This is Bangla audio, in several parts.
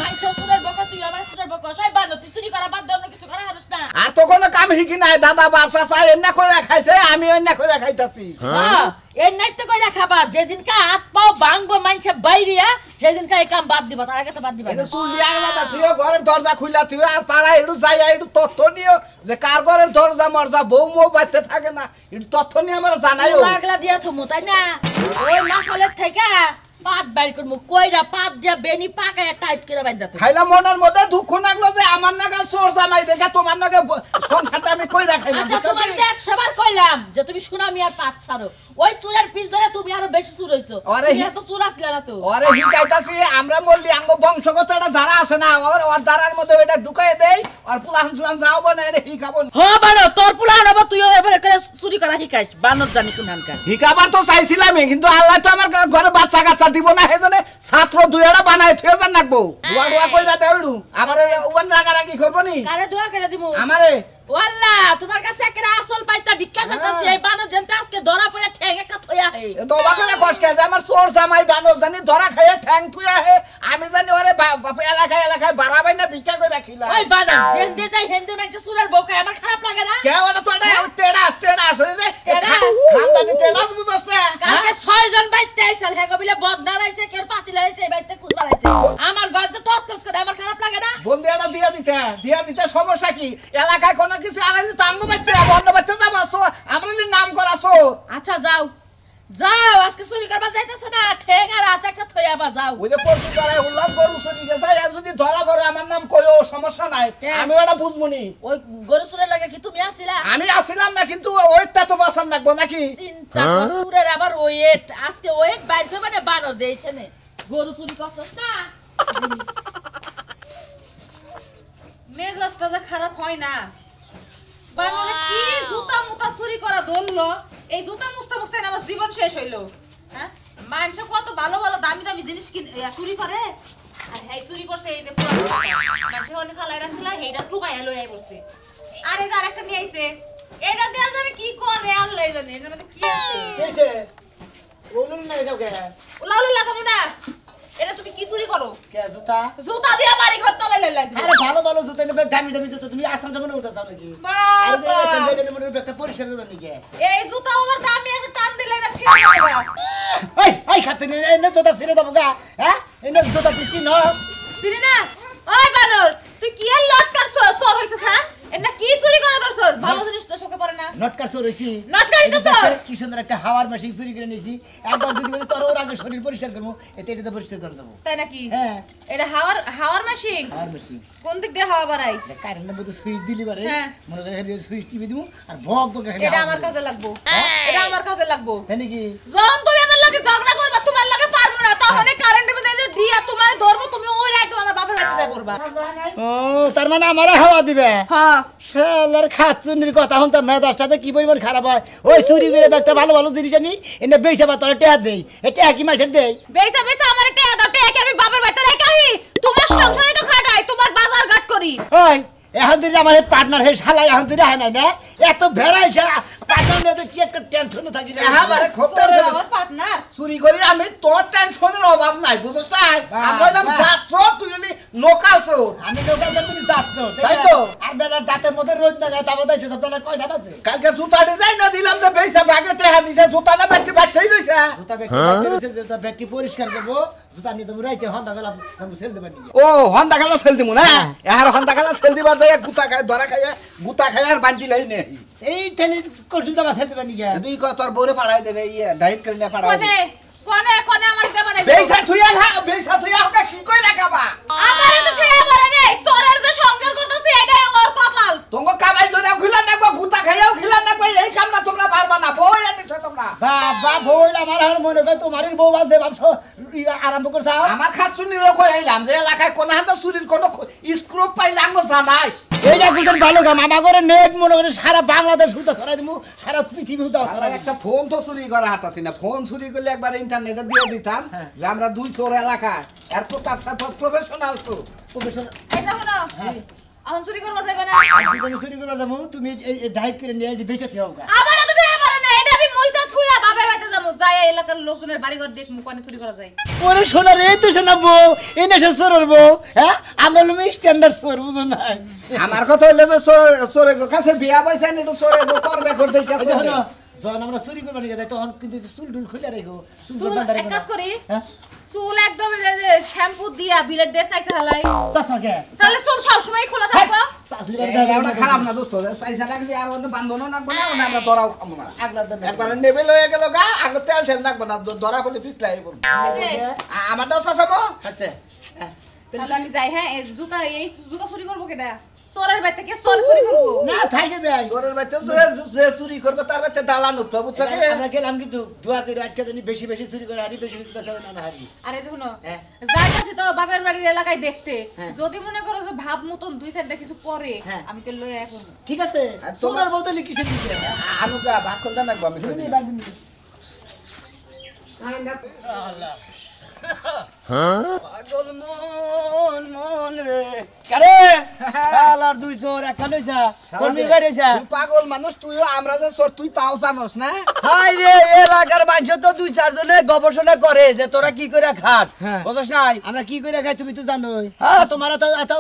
মাংস চুরের বকা তুই আমার চুরের বকা সবাই বানো তুই চুরি করা বাদ দাও না কিছু করা হারস না আর তো কোনো কাম শিখি নাই দাদা বাপ চাচা এন্না কইরা খাইছে আমি এন্না কইরা খাইতাছি হ্যাঁ এর নাইতে কইরা খাবা যেদিনকা হাত পাও ভাঙবো মাংস বাইরিয়া সেদিনকা এই কাম বাদ দিবা তার আগে তো বাদ দিবা এটা চুলি আগলা তুই ঘরের দরজা খুইলা তুই আর পাড়া একটু যাই একটু তথ্য নিও যে কার ঘরের দরজা মরজা বউ মো বাইতে থাকে না একটু তথ্য নিয়ে আমার জানাইও আগলা দিয়া থমু তাই না ওই মাসালের থেকে পাত বাইর করমু কইরা পাত দিয়া বেনি পাকায় টাইট করে বাইন্দা তুই খাইলা মনের মধ্যে দুঃখ লাগলো যে আমার নাগাল চোর জামাই দেখে তোমার নাগে সংসারটা আমি কইরা খাইলাম আচ্ছা তোমার যে 100 বার কইলাম যে তুমি সুনামি আর পাত ছাড়ো ওই চুরের পিছ ধরে তুমি আরো বেশি চুর হইছো তুমি এত চুর আসলে না তো আরে হিকাইতাছি আমরা বললি আঙ্গ বংশগত একটা ধারা আছে না ওর ধারার মধ্যে ওটা ঢুকাই দেই আর পুলান সুলান যাও বনে রে হিকাবো হ্যাঁ বানো তোর পুলান হবে তুইও এবারে করে চুরি করা হিকাইস বানর জানি কোনখানকার হিকাবার তো চাইছিলামই কিন্তু আল্লাহ তো আমার ঘরে বাচ্চা কাচ্চা দিব না সেজন্য ছাত্র দুইটা বানাই থিয়ে যান রাখবো দোয়া দোয়া কইরা দেউড়ু আবার ওয়ান রাগারাগি করবো নি কারে দোয়া করে দিমু আমারে ওয়াল্লাহ তোমার কাছে একটা আসল পাইতা ভিক্ষা চাইতাছি এই বানর জানতে আজকে ধরা পড়ে ঠ্যাং একটা থইয়া হে তো বাবাকে কষ্ট যে আমার চোর জামাই বানর জানি ধরা খাইয়া ঠ্যাং থুয়া হে আমি জানি ওরে বাপ এলাকায় বাড়াবাই না ভিক্ষা করে রাখিলা ওই বানর জেন্দে যাই হেন্দে মাইছে সুরের বউকে আমার খারাপ লাগে না কে ওটা তো টেড়াস হই রে খানদানি টেড়াস বুঝছস না কালকে 6 জন বাইতে আইছাল হে গবিলে বদ নারাইছে কের পাতি লাইছে এই বাইতে খুদ বাড়াইছে আমার গজে তস করে আমার খারাপ লাগে না বন্দিয়াটা দিয়া দিতে সমস্যা কি এলাকায় কোন কিছু আলাদা তাঙ্গ বাইতে বন্ধ বাইতে যাবাছো আমরা নাম করাছো আচ্ছা যাও যাও আজকে চুরি করবা যাইতেছ না ঠেং আর হাতে একটা থইয়াবা যাও ওই যে পরশু করায় উল্লাম গরু চুরি গেছে আর যদি ধরা পড়ে আমার নাম কইও সমস্যা নাই আমি ওটা বুঝবনি ওই গরু চুরের লাগে কি তুমি আসিলা আমি আসিলাম না কিন্তু ওইটা তো বাসান লাগবো নাকি চিন্তা কর চুরের আবার ওয়েট আজকে ওয়েট বাইর করে মানে বানর দেইছে নে গরু চুরি করছস না মেজাজটা যে খারাপ হয় না বানরে কি জুতা মুতা চুরি করা ধরলো এই জুতা মুস্তা মুস্তা আমার জীবন শেষ হইলো হ্যাঁ মানুষ কত ভালো ভালো দামি দামি জিনিস চুরি করে আর হেই চুরি করছে এই যে পুরো মানুষ অনেক ফালাই রাখছিল হেইটা টুকাইয়া লই আই পড়ছে আর এই যে আরেকটা নিয়ে আইছে এটা দেয়া জানে কি করে আল্লাহ জানে এর মধ্যে কি আছে কইছে ওলুল না যাও কে ওলাউলি লাগামু না এটা তুমি কি চুরি করো কে জুতা জুতা দিয়া বাড়ি ঘর তলায় লাগবে আরে ভালো ভালো জুতা নেবে দামি দামি জুতা তুমি আসাম যাবে না উঠা যাও নাকি বাবা এই যে এটা মনে একটা পরিষ্কার করে নিকে এই জুতা আবার দামি একটা টান দিলে না ছিঁড়ে যাবে এই খাতে নে জুতা ছিঁড়ে দেবো গা হ্যাঁ এনে জুতা দিছি না ছিঁড়ে না ওই বানর তুই কি আর লটকার সর হইছস হ্যাঁ এটা কি চুরি করে দরছস ভালো জিনিস তো শোকে পড়ে না নটকার চোর হইছি নটকারি তো চোর কি সুন্দর একটা হাওয়ার মেশিন চুরি করে নিয়েছি একবার যদি বলি তোর ওর আগে শরীর পরিষ্কার করবো এতে পরিষ্কার করে দেবো তাই নাকি হ্যাঁ এটা হাওয়ার মেশিন হাওয়ার মেশিন কোন দিক দিয়ে হাওয়া বাড়াই কারেন্টের মধ্যে সুইচ দিলি পারে হ্যাঁ। মনে করে সুইচ টিপে দিমু আর ভক ভক এটা আমার কাজে লাগবো এটা আমার কাজে লাগবো তাই নাকি যখন তুমি আমার লাগে ঝগড়া করবা তোমার লাগে পারবো না তখন কারেন্টের মধ্যে দিয়া তোমার ধরবো তুমি ওই একদম আমার বাপের বাড়িতে যাই পড়বা ও তার মানে আমারে হাওয়া দিবে হ্যাঁ শালার খাচ্চুনির কথা হন তো মেজাজটাতে কি পরিমাণ খারাপ হয় ওই চুরি করে ব্যাগটা ভালো ভালো জিনিস আনি এনে বেইসা বা তোরা টেহা দেই এটা কি মাসের দেই বেসা বেসা আমার টেয়া দাও টেয়া কি আমি বাপের বাড়িতে রাখাই তোমার সংসারে তো খাটাই তোমার বাজার ঘাট করি ওই এখন তুই আমার পার্টনার হে শালা এখন তুই রাখে নাই না এত ভেড়াইছে পার্টনার নিয়ে কি একটা টেনশনে থাকি না হ্যাঁ মানে খুব টেনশন আমার পার্টনার চুরি করি আমি তোর টেনশনের অভাব নাই বুঝছ তাই আমরা বললাম যাচ্ছ তুই এলি লোকাল চোর আমি লোকাল চোর তুমি যাচ্ছ তাই তো আর বেলার দাঁতের মধ্যে রোজ না গায়ে তাবো দাইছে তো বেলা কয়টা বাজে কালকে জুতা ডিজাইন না দিলাম যে বেইসা ভাগে টেহা দিছে জুতা না ব্যাগটি বাচ্চাই রইছে জুতা ব্যাগটি রইছে জুতা ব্যাগটি পরিষ্কার করব জুতা নিয়ে তুমি রাইতে হন্দা গলা আমি সেল দেব নি ও হন্দা গলা সেল দিমু না এহার হন্দা গলা সেল দিবার যায় গুতা খায় ধরা খায় গুতা খায় আর বান্টি লাই নে এই তেলি কোটি দাবা সেল দেব নি তুই ক তোর বউরে পাড়াই দে এই ডাইট করে না পাড়াই দে কোনে আমার কে বানাই বেইসা থুইয়া ওকে কি কই রাখাবা আমারে তো খেয়া পারে নাই সরের যে সংসার করতেছে এটাই ওর কপাল তোমাকে কামাই ধরে খিলা নাকবা গুতা খাইয়াও খিলা নাকবা এই কামটা তোমরা পারবা না বই আনিছ তোমরা বাবা বই আমার আর মনে কই তোমারই বউ বাদ দে বাপস আরম্ভ করছাও আমার খাচ্ছুনি রকম আইলাম যে এলাকায় কোন হাতে চুরির কোন স্ক্রু পাইলাম জানাইস এইটা গুজন ভালো কাম আমার ঘরে নেট মনে করে সারা বাংলাদেশ হুতা ছড়াই দিমু সারা পৃথিবী হুতা ছড়াই একটা ফোন তো চুরি করা হাতাছি না ফোন চুরি করলে একবার ইন্টারনেটে দিয়ে দিতাম যে আমরা দুই চোর এলাকা আর প্রতাপ সাহেব প্রফেশনাল চোর প্রফেশনাল এই দেখো না এখন চুরি করবা যাবে না তুমি চুরি করবা যাবো তুমি এই ডাইট করে নিয়ে বেঁচে থাকো আমারে তো দেয়া পারে না এটা আমি মইসা থুইয়া বাবার বাড়িতে যাবো, যাই এলাকার লোকজনের বাড়ি ঘর দেখবো কোনে চুরি করা যায়। ওরে শোনা রে, তো শোনাবো এই নেশা চোর বউ। হ্যাঁ, আমরা হলো স্ট্যান্ডার্ড চোর, বুঝো না? আমার কথা হইলো যে চোরে কাছে বিয়া পয়সা নিয়ে চোরে করবে করতে যখন আমরা চুরি করবো নিয়ে যাই তখন কিন্তু চুল টুল খুলে রেখো, চুল চুল এক কাজ করি, হ্যাঁ চুল একদম শ্যাম্পু দিয়া বিলেট দিয়ে চাইছে হালাই, চাচাকে তাহলে চুল সবসময় খোলা থাকবো। চাচলি ওটা খারাপ না দোস্ত, চাইসা রাখলি আর অন্য বান্ধবও নাকবো না, আমরা ধরাও খাবো না। আগলার দেন একবার নেবে লয়ে গেল গা, আগে তেল ঠেল নাকবো না, ধরা পড়লে পিছলাই পড়বো। আমারটাও চাচাবো। আচ্ছা তাহলে আমি যাই। হ্যাঁ, এই জুতা চুরি করবো কেটা? চোরের বাড়ি থেকে চোর চুরি করবো না থাকে ভাই, চোরের বাচ্চা যে চুরি করবে তার বাচ্চা দালান উঠবে, বুঝছো কি? আমরা গেলাম কিন্তু দোয়া করি আজকে জানি বেশি বেশি চুরি করে হারি, বেশি বেশি কথা না হারি। আরে শুনো, হ্যাঁ। যাইতাছি তো বাবার বাড়ির এলাকায় দেখতে, হ্যাঁ। যদি মনে করো যে ভাব মতন দুই সাইডটা কিছু পরে, হ্যাঁ। আমি কে লয়ে এখন ঠিক আছে, আর তোমার- চোরের বউ তো লিখিছে দিছে। আনু যা ভাগ করতে নাকবো আমি তুমি বাদ দিন। পাগল মন মন রে কারে আলার দুই চোর একটা লইছা কোনবি বেরেছা। তুই পাগল মানুষ, তুইও আমরা যে চোর তুই তাও জানোস না। হাই রে, এলাকার মানুষ তো দুই চার জনে গবেষণা করে যে তোরা কি করে খাট, বুঝছ নাই? আমরা কি করে খাই তুমি তো জানোই। হ্যাঁ, তোমার তো এত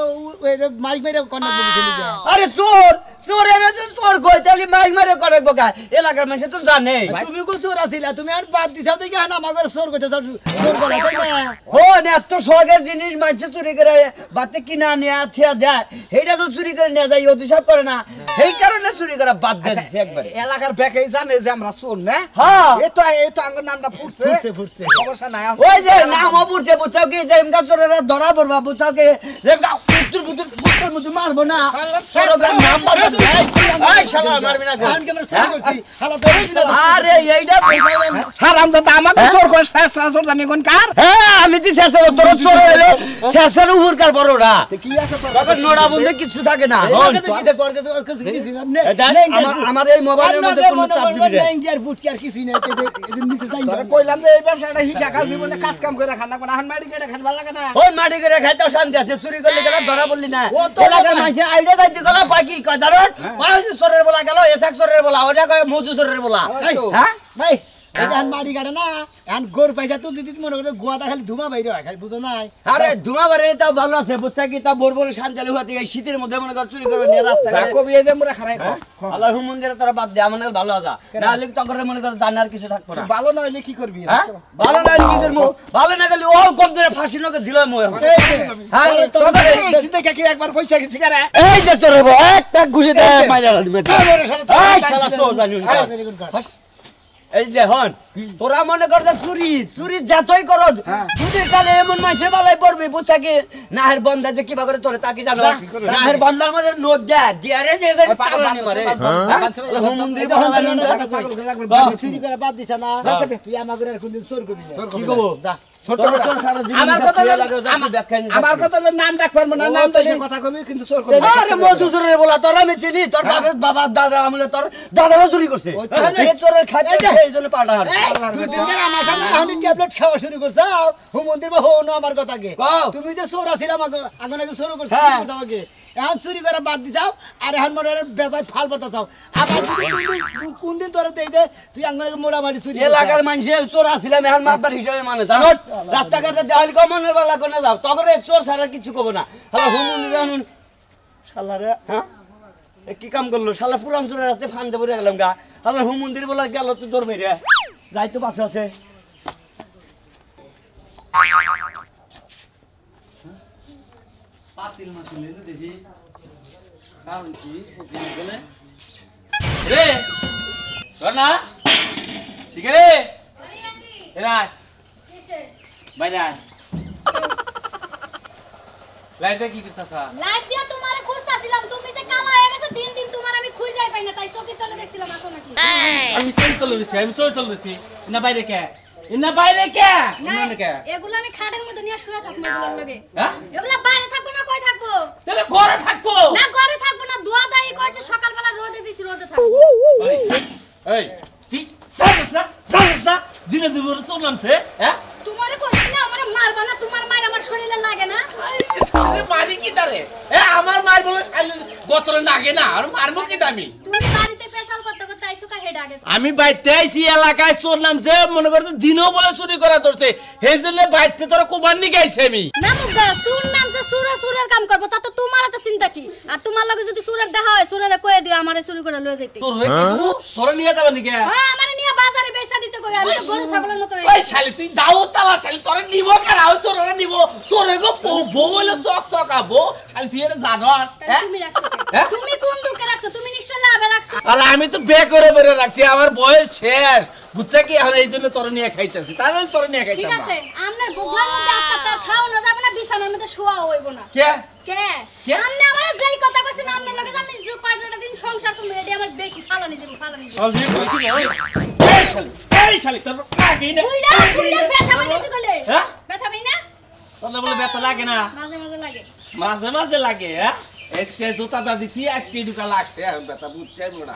মাইক মেরে কন্যা বলি চলে যায়। আরে চোর চোরের তো চোর কই তালি মাইক মেরে করে বকা, এলাকার মানুষ তো জানে। তুমি কো চোর আছিলা, তুমি আর বাদ দিছাও তো কি না আমাগর চোর কইতে চাও, চোর করে তাই না? হো না, এত শখের জিনিস মানুষ চুরি করে বাতে কিনা নিয়া থিয়া যায়, এইটা তো চুরি করে নিয়ে যায়, অভিশাপ করে না, এই কারণে চুরি করা বাদ দিয়ে দিছে একবারে। এলাকার ব্যাকেই জানে যে আমরা চোর না। হ্যাঁ, এই তো আঙ্গুর নামটা ফুটছে ফুটছে। সমস্যা নাই। ওই যে নাম অপুরছে, বুঝছাও কি যে এমকা চোরেরা ধরা পড়বা, বুঝছাও কি যে এমকা উত্তর বুতর বুতর মুতর মারবো না, চোরের নাম বাদ দিছে। এই শালা মারবি না, গান কে আমরা চুরি করছি শালা তো। আরে এইটা হারাম দাদা আমাকে চোর কই, শেষরা চোর জানি কোন কার? হ্যাঁ, আমি যে শেষের তোর চোর হইলো শেষের উপর কার বড়টা কি আছে তোর? তখন নোড়া বলতে কিছু থাকে না। আমার এই মোবাইলের মধ্যে কোনো চাপ দিবি না, ইন্ডিয়ার বুট কি আর কিছু নাই, এদের নিচে যাই তোরে কইলাম যে এই ব্যবসাটা হিজা কাজ জীবনে কাজ কাম করে খানা কোন হান মারি করে খান ভালো লাগে না। ওই মাটি করে খাইতে শান্তি আছে, চুরি করলে গেল ধরা বললি না, এলাকার মানুষ আইডিয়া যাইতে গেল বাকি কয় জানো ওই যে চোরের বলা গেল, এসাক চোরের বলা, ওটা কয় মজু চোরের বলা। হ্যাঁ ভাই, এই যে মাটি কাটে না এখন গোর পয়সা তো দিদি মনে করে গোয়াটা খালি ধুমা বাইরে হয়, খালি বুঝো নাই? আরে ধুমা বাইরে তাও ভালো আছে, বুঝছা কি তা বোর বোর শান্তি হতে শীতের মধ্যে মনে কর চুরি করবে নিয়ে রাস্তা কবি এই যে মোরে খারাই আল্লাহর মন্দিরে তোরা বাদ দে, আমার ভালো আছে না হলে তখন মনে কর জানার কিছু থাকবো না। ভালো না হইলে কি করবি? হ্যাঁ, ভালো না হলে কি করবো? ভালো না গেলে ও কম ধরে ফাঁসি নকে ছিল মই। হ্যাঁ, সিতে কি একবার পয়সা গেছি করে এই যে চোর হবো একটা ঘুষে দে মাইরা দিবে। এই শালা চোর জানি এই যে হন তোরা মনে কর যে চুরি চুরি যতই কর যদি কালে এমন মানুষের বেলায় পড়বি, বুঝছা কি নাহের বন্ধা যে কিবা করে তোরে তাকে জানো, নাহের বন্ধার মধ্যে নোট দেয় দিয়ারে যে চালানি মারে মন্দির চুরি করে বাদ দিছ না, তুই আমাকে কোনদিন চোর করবি না। কি কব যা আমার কথা নাম ডাক পারবো না, নাম তো কথা কবি কিন্তু চোর করবি। আরে মজু চোরের বলা তোরা আমি চিনি, তোর বাবা দাদা আমলে তোর দাদাও চুরি করছে, এই চোরের খাইতে এই জন্য পাল্টা হারে। দুই দিন ধরে আমার সামনে আমি ট্যাবলেট খাওয়া শুরু করছ, ও মন্দির বা হো না আমার কথা কে তুমি যে চোর আছিস আমাকে আগুন আগে চোর করছ আমাকে, এখন চুরি করে বাদ দি যাও আর এখন মনে বেজায় ফাল পড়তে চাও। আবার যদি কোন দিন তোরা দেই যে তুই আঙ্গুলে মোড়ামারি চুরি এলাকার মানুষে চোর আসিলাম এখন মারদার হিসাবে মানে জানো, রাস্তাঘাটে দেওয়াল কমানোর বেলা কোনে যাও তখন চোর ছাড়া কিছু কব না। হ্যালো হুমুন শালারে, হ্যাঁ কি কাম করলো শালা পুরান চোরের হাতে ফান দেবো গেলাম গা। হ্যালো হুম মন্দির বলা গেল তো দৌড় মেরে যাই তো বাসা আছে। পাতিল মাতিল দেখি কারণ কি রে না ঠিক রে এরা বাইরে লাইট কি করতেছা? লাইট দিয়া তোমারে খুঁজতাছিলাম, তুমি যে কালা হয়ে গেছে দিন দিন তোমার আমি খুঁজেই পাই না, তাই চোখে তলে দেখছিলাম আসো নাকি। আমি চল চলছি না বাইরে কে না বাইরে কে না কে এগুলো আমি খাটের মধ্যে নিয়ে শুয়ে থাকবো এগুলোর লগে। হ্যাঁ এগুলো বাইরে থাকবো না কই থাকবো? তাহলে ঘরে থাকবো না ঘরে থাকবো না, দোয়া দাই করছে সকালবেলা রোদে দিছি রোদে থাকবো। এই ঠিক জানিস না দিনে দিনে তোর নামছে হ্যাঁ তোমারে কইছি না আমারে মারবা না, তোমার মার আমার শরীরে লাগে না। আরে মারি কি তারে আমার মার বলে শালি গতরে লাগে না আর মারবো কি আমি? তুমি বাড়িতে পেশাল করতে করতে আইছো কা হেড এটা আগে আমি বাইতে আইছি এলাকায় চোর নামছে মনে করতে দিনও বলে চুরি করা ধরছে সেই জন্য বাইতে তোরা কুবান নিয়ে গাইছে আমি না মুগা সুর নামছে সুরের কাম করব তা তো তোমার তো চিন্তা কি আর তোমার লগে যদি সুরের দেখা হয় সুরের কয়ে দিও আমারে চুরি করে লয়ে যাইতে তোরা নিয়ে যাবে নাকি হ্যাঁ আমারে নিয়ে বাজারে বেচা দিতে কই আমি তো গরু ছাগলের মতো ওই শালি তুই দাও তালা শালি তোরা নিব কারা ওই চোররা নিব চোরে গো বউ হইলো চক আবো শালি তুই এটা জানো তুমি রাখছো তুমি কোন দুকে রাখছো তুমি নিশ্চয় লাভে রাখছো আরে আমি তো বে করে বেরে রাখছি আমার বয়স শেষ বুঝছে কি এখন এই জন্য তোরা নিয়ে খাইতেছি তাহলে তোরা নিয়ে খাইতাম ঠিক আছে আমনের বুগলার মধ্যে আজকে তার খাও না যাবে না বিছানার মধ্যে শোয়া হইব না কে কে আমনে আমারে যেই কথা কইছেন আমনের লগে আমি যে পাঁচটা দিন সংসার করব এটা আমার বেশি ফালানি দেব শালি কই কি এই শালি তোর লাগেই না বুইড়া ব্যথা পাইছি কইলে হ্যাঁ ব্যথা পাই না তোর বলে ব্যথা লাগে না মাঝে মাঝে লাগে মাঝে মাঝে লাগে হ্যাঁ আজকে জুতা দা দিছি আজকে ঢুকা লাগছে ব্যথা বুঝছে মোড়া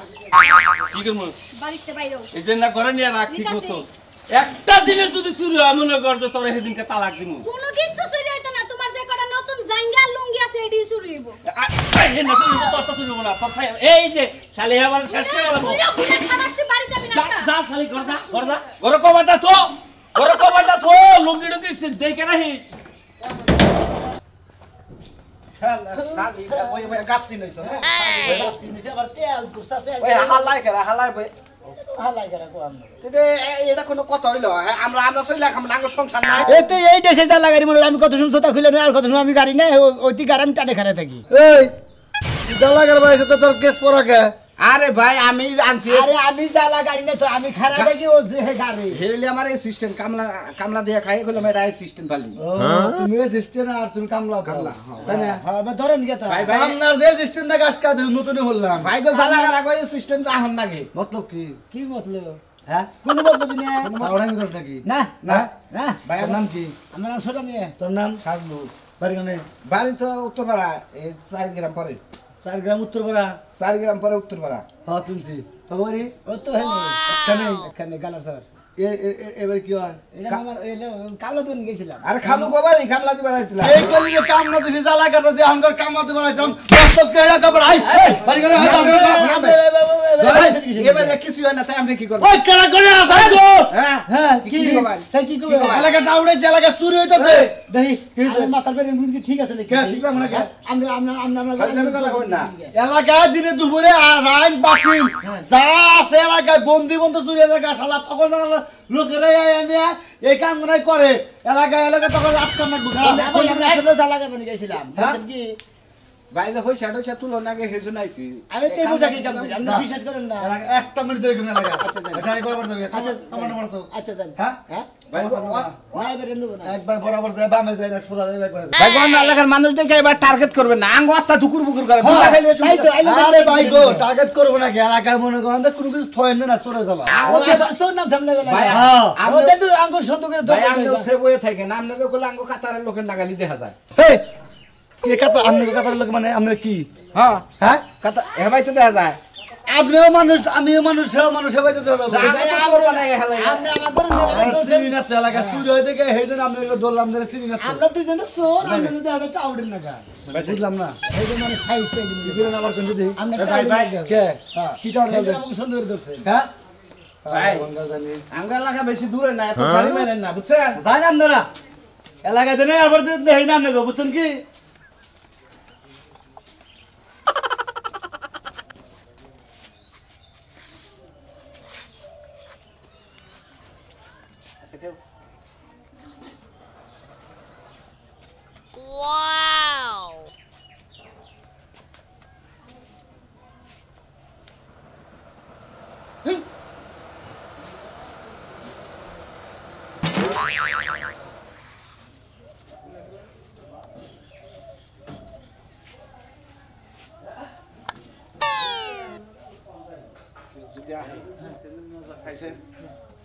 কি করব বাড়িতে বাইরো এই জন্য করে নিয়ে রাখছি কত একটা জিনিস যদি চুরি হয় মনে কর যে তোর সেদিনকে তালাক দিমু কোনো কিছু চুরি হইতো না তোমার যে কটা নতুন জাঙ্গা লুঙ্গি আছে এডি চুরি হইব এই না চুরি তো তো চুরি না তোর এই যে শালি আমার শেষ করে গেল পুরো খানাসতে বাড়ি যাবি না যা শালি কর যা ওরে কবাটা তো লুঙ্গি ডুঙ্গি দেখে রাখিস শালি ওই গাপসি নইছো গাপসি নিছে আবার তেল গুস্তাছে ওই হালাই বই হালাই করে কো আমরা এটা কোনো কথা হইলো আমরা চলে খাম না সংসার নাই এতে এই দেশে যা লাগারি মনে আমি কত শুনছো তা খুলে না আর কত শুন আমি গাড়ি না ওইটি গাড়ি আমি টানে খারে থাকি এই জ্বালা গার বাইছে তো তোর কেস পড়া কে আরে ভাই আমি আনছি আরে আমি জ্বালা গাড়ি না তো আমি খারা থাকি ও যে গাড়ি হেলে আমার অ্যাসিস্ট্যান্ট কামলা দিয়ে খাই কইলাম এটা অ্যাসিস্ট্যান্ট পালি তুমি সিস্টেম আর তুমি কামলা কামলা তাই না হ্যাঁ ধরেন কে তো ভাই আপনার যে সিস্টেম না গাছ কাটে নতুন হলাম ভাই গো জ্বালা গারা কই অ্যাসিস্ট্যান্ট আহন নাকি মতলব কি কি মতলব হ্যাঁ কোন মতলব না পাওড়ামি করছ নাকি না না না ভাই তোর নাম কি আমার নাম ছোট মেয়ে তোর নাম সাজলু বাড়ি কানে বাড়ি তো উত্তরপাড়া এই 4 গ্রাম পরে 4 গ্রাম উত্তরপাড়া 4 গ্রাম পরে উত্তরপাড়া হ্যাঁ শুনছি তো বাড়ি ও তো হ্যাঁ কানে এখানে গালার স্যার এবার কি হয় এটা আমার কামলা তো গেছিলাম আরে খালু কবারই কামলা দিবার আইছিল এই কলি যে কাম না দিছি জ্বালা কাটে যে আঙ্গর কাম না দিবার আইতাম মতলব কে রা কাপড় আই বাড়ি কানে এবার কিছু হয় না তাই আমি কি করব ওই কেরা করে আসাই গো হ্যাঁ হ্যাঁ কি ভাই তাই কি করবে এলাকা টাউড়ে যে এলাকা চুরি হইতাছে দেখি মাথার পেরে মুরগি ঠিক আছে নাকি কে ঠিক আছে নাকি আমরা আমি কথা কই না এলাকায় দিনে দুপুরে আর রাইন বাকি যা আছে এলাকায় বন্দি চুরি এলাকা শালা তখন লোকেরা এনে এই কাম করে এলাকা তখন আটকান রাখবো আমরা আসলে জ্বালা গাড়ি গেছিলাম কি ভাই দেখো শ্যাডো তুলো নাকি হেজু নাইছি আমি তো বুঝা কি কাম করি আমরা বিশ্বাস করেন না একটা মিনিট দেখবেন এলাকা আচ্ছা গাড়ি বরাবর দেবে আচ্ছা টমেটো মারতো আচ্ছা জান হ্যাঁ হ্যাঁ ভাই না এবারে নেব না একবার বরাবর দেয় বামে যায় না সোজা যায় একবার ভাই কোন এলাকার মানুষ দেখে এবার টার্গেট করবে না আঙ্গ আত্মা দুকুর বুকুর করে তাই তো আরে ভাই গো টার্গেট করব না এলাকায় মনে করেন কোনো কিছু থয়েন না চলে জ্বালা সোন নাম থামলে গেল ভাই হ্যাঁ আমাদের তো আঙ্গুর সন্দুকের ভাই আমনে সে বয়ে থাকে না আমনে লোক আঙ্গ কাতারের লোকের নাগালি দেখা যায় এই কে কাতা আমনে কাতার লোক মানে আমনে কি হ্যাঁ হ্যাঁ কাতা এ ভাই তো দেখা যায় আপনিও মানুষ আমিও মানুষ সেও মানুষ সবাই তো দেবো আপনি আমাদের চিনি না তো এলাকা চুরি হয়ে থেকে সেইজন আপনাদেরকে ধরলাম ধরে চিনি না আমরা দুজন চোর আমরা যদি আগে টাউডের না গা বুঝলাম না এই যে মানে সাইজ পেয়ে গেলি বিরন আবার কিন্তু দিই আমরা ভাই ভাই কে হ্যাঁ কি টাউন এই যে আমাকে সুন্দর ধরছে হ্যাঁ ভাই গঙ্গা জানি আঙ্গ এলাকা বেশি দূরে না এত জানি মেরেন না বুঝছেন যাই না আপনারা এলাকায় দিনে আবার দেই না নেব বুঝছেন কি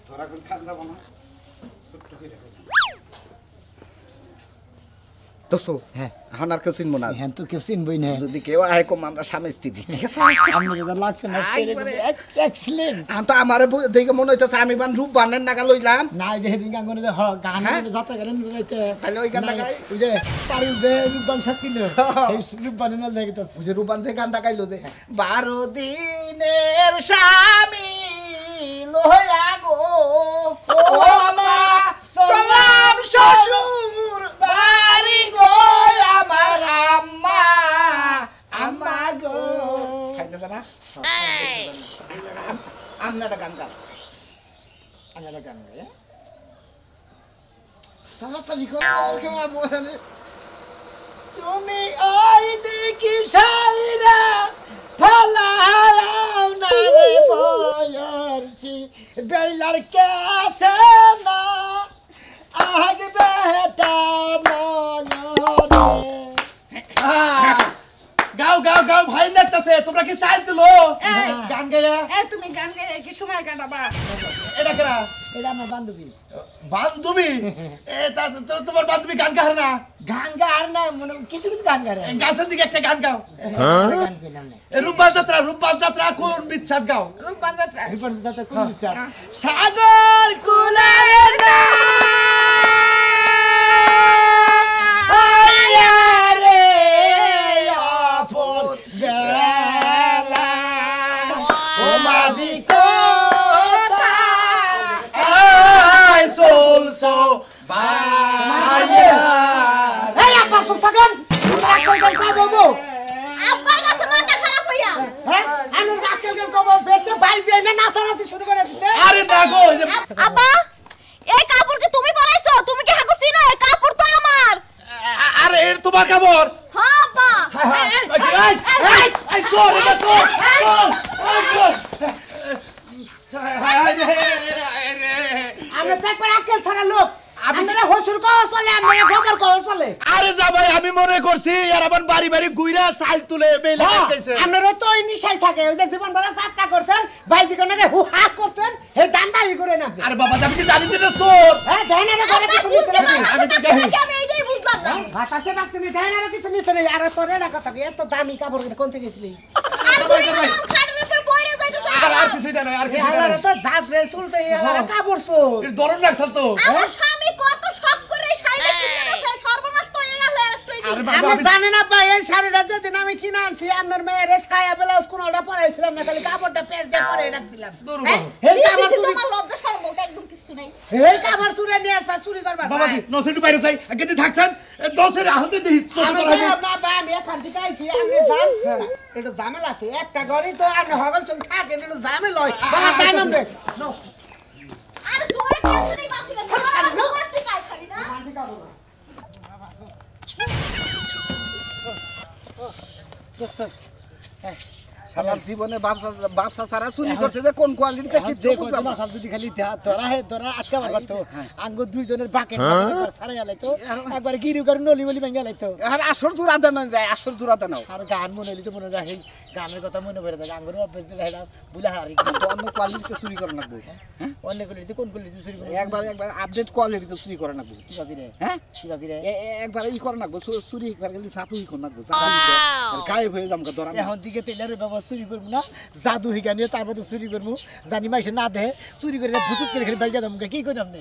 ধরা কোন খান যাব না দোস্ত হ্যাঁ এখন আর কেউ চিনবো না হ্যাঁ তো কেউ চিনবই না যদি কেউ আয় কম আমরা স্বামী স্ত্রী ঠিক আছে আমরা যেটা লাগছে না এক্সেলেন্ট এখন তো আমার দেখে মনে হইতেছে আমি বান রূপ বানের নাগা লইলাম না যে সেদিন গান করে গান যাত্রা করেন বুঝাইতে তাহলে ওই গানটা গাই ওই যে পারি যে রূপবান সাথী এই রূপবান না দেখতে যে রূপান যে গানটা গাইলো যে 12 দিনের স্বামী লইয়া গো ও মা সালাম শ্বশুর বাড়ি গো আমার আম্মা আম্মা গো খাইতেছ না আমনাটা গান গাও আমনাটা গান গাও তাড়াতাড়ি করো আমাকে বলে তুমি ওই দেখি সাইরা ফলাও না রে বয়রছি বেলার কাছে না আজ বেটা গাও গাও গাও ভাই লাগতেছে তোমরা কি চাই তুলো গান গায়া তুমি গান গায়ে কি সময় কাটাবা এটা কেরা এটা আমার বান্ধবী বান্ধবী তোমার বান্ধবী গান গাহার না গান গার না মনে কিছু কিছু গান গারে গাছের দিকে একটা গান গাও গান কইলাম না রূপবাল যাত্রা কোন বিচ্ছাদ গাও রূপবান যাত্রা কোন বিচার সাগর কুলারে না আয়ারে আপন বেলা ও মাঝি কোতা আই চলছো ভাইয়া এই আপা সুখ থাকেন আক্কেল গান কবো আব্বার কাছে মাথা খারাপ হইয়া হ্যাঁ আমি আক্কেল গান কবো বেতে বাইজে না নাচানাচি শুরু করে দিতে আরে দেখো আব্বা এই কাপড় কি তুমি পরাইছো তুমি কি হাগো চিনো এই কাপড় তো আমার আরে এর তোমার কাপড় হ্যাঁ আব্বা এই চোর এটা চোর আমরা তো একবার আক্কেল ছাড়া লোক আমরা হসুর কও চলে আমরা গোবর কও চলে আরে যা ভাই আমি মনে করছি আর আমার বাড়ি বাড়ি গুইরা চাল তুলে বেলে গেছে আপনারা তো ওই নিশাই থাকে ওই যে জীবন ভরা যাত্রা করছেন বাইজি কোনাকে হু হা করছেন এই দান্দাই করে না আরে বাবা আমি কি জানি যে চোর হ্যাঁ ধানারে ঘরে কিছু নিছে না আমি তো আমি এইটাই বুঝলাম না বাতাসে বাকছে না ধানারে কিছু নিছে না আর তোর এটা কথা কি এত দামি কাপড় কোন থেকে গেছিলি আর খাটের উপরে পড়ে যাইতেছে আর কিছু না আর কিছু আল্লাহর তো জাত রে চুলতে আল্লাহর কাপড় চোর এর দরন রাখছাল তো আমার স্বামী কত শখ করে এই শাড়িটা কিনে গেছে সর্বনাশ তো হয়ে গেল আরে আমি বাবা জানি না ভাই এই শাড়িটা যেদিন আমি কিনে আনছি আমার মেয়ের ছায়া ব্লাউজ কোনটা পরাইছিলাম না খালি কাপড়টা পেজ দিয়ে পরে রাখছিলাম এই কাপড় চুরি তোমার লজ্জা শরম একদম কিছু নাই এই কাপড় চুরি নিয়ে আসা চুরি করবা বাবাজি নসেটু বাইরে যাই আগে দি থাকছেন দশের আহতে দি ছোট আমি তোর হবে না ভাই আমি এখান থেকে আইছি আপনি যান একটু ঝামেলা আছে একটা ঘরে তো আপনি হগল চুন থাকেন একটু ঝামেলা হয় বাবা তাই নাম দেখ আর জোরে টেনশনই বাসিবে তোমার ঠিক আছে খালি না সালার জীবনে ব্যবসা ছাড়া চুরি করছে যে কোন কোয়ালিটিতে কি যে কোন মাসাল যদি খালি ধরা আটকা মারতো আঙ্গো দুইজনের বাকেট সারাই আলাইতো একবার গিরু করে নলি বলি ভেঙে আলাইতো আর আসর জোড়া দেন যায় আসর জোড়া দেন আর গান মনে হইলে তো মনে রাখে গানের কথা মনে পড়ে থাকে আঙ্গুর অভ্যাস হেলাম বুলা হারি অন্য কোয়ালিটিতে চুরি করে নাকবো অন্য কোয়ালিটি কোন কোয়ালিটি চুরি করে একবার আপডেট কোয়ালিটিতে চুরি করে নাকবো কি ভাবি রে হ্যাঁ কি ভাবি রে একবার ই করে নাকবো চুরি একবার গেলে সাতু ই করে নাকবো গায়েব হয়ে যাম ধরা এখন দিকে তেলের ব্যবস্থা চুরি করবো না জাদু হিগা নিয়ে তারপরে চুরি করবো জানি মাইসে না দেহে চুরি করে ভুচুত করে খালি বাইকা দাম কি করি আপনি